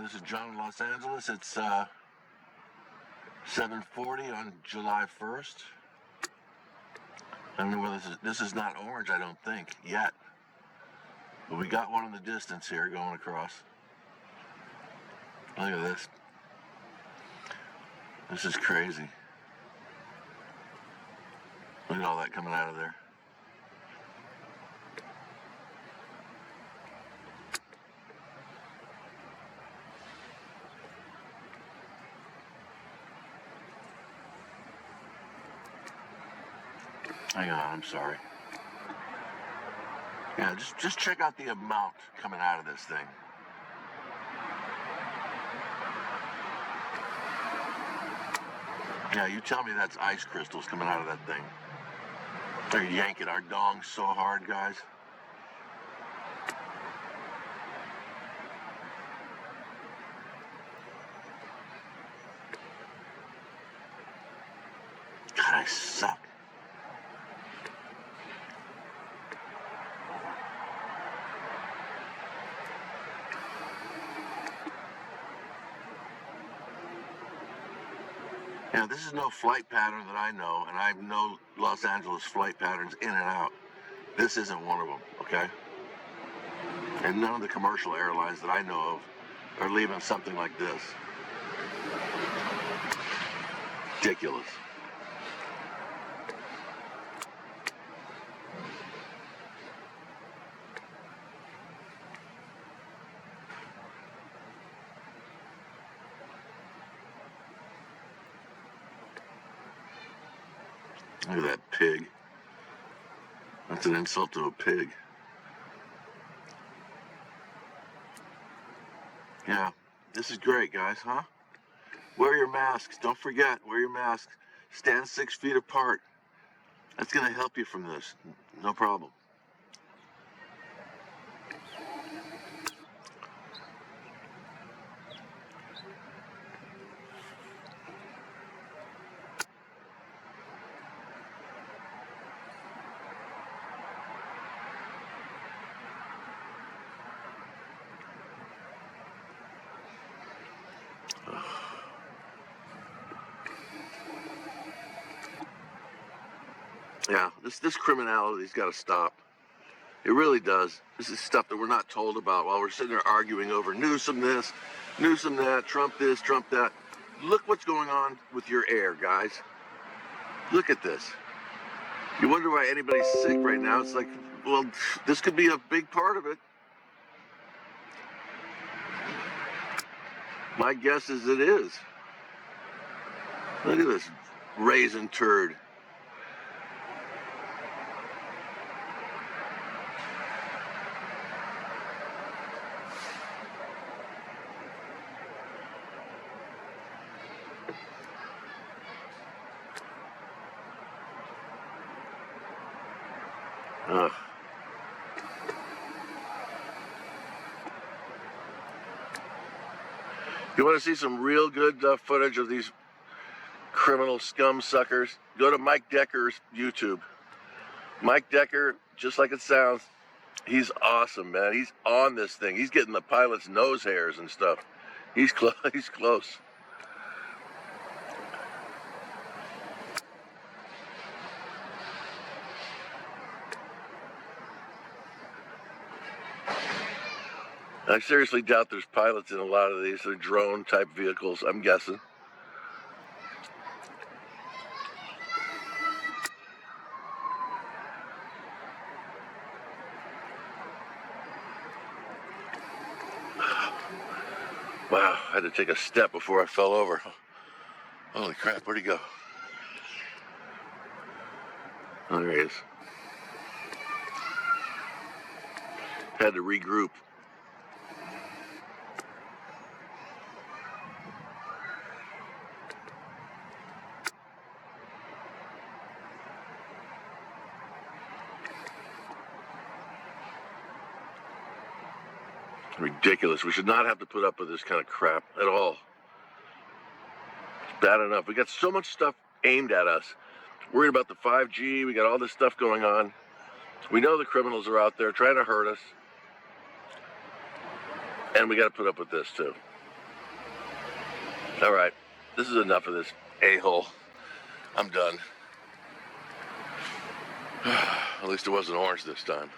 This is John in Los Angeles. It's 7:40 on July 1st. I don't know whether this is not orange, I don't think, yet. But we got one in the distance here going across. Look at this. This is crazy. Look at all that coming out of there. Hang on, I'm sorry. Yeah, just check out the amount coming out of this thing. Yeah, you tell me that's ice crystals coming out of that thing. They're yanking our dongs so hard, guys. God, I suck. Yeah, this is no flight pattern that I know, and I know Los Angeles flight patterns in and out. This isn't one of them, okay? And none of the commercial airlines that I know of are leaving something like this. Ridiculous. Look at that pig. That's an insult to a pig. Yeah, this is great, guys, huh? Wear your masks. Don't forget, wear your masks. Stand 6 feet apart. That's going to help you from this. No problem. Yeah, this criminality's got to stop. It really does. This is stuff that we're not told about while we're sitting there arguing over Newsom this, Newsom that, Trump this, Trump that. Look what's going on with your air, guys. Look at this. You wonder why anybody's sick right now. It's like, well, this could be a big part of it. My guess is it is. Look at this raisin turd. Ugh. You want to see some real good footage of these criminal scum suckers? Go to Mike Decker's YouTube. Mike Decker, just like it sounds, he's awesome, man. He's on this thing. He's getting the pilot's nose hairs and stuff. He's close. He's close. I seriously doubt there's pilots in a lot of these. They're drone-type vehicles, I'm guessing. Wow, I had to take a step before I fell over. Holy crap, where'd he go? Oh, there he is. Had to regroup. Ridiculous. We should not have to put up with this kind of crap at all. It's bad enough. We got so much stuff aimed at us. Worried about the 5G. We got all this stuff going on. We know the criminals are out there trying to hurt us. And we got to put up with this too. All right, this is enough of this a-hole. I'm done. At least it wasn't orange this time.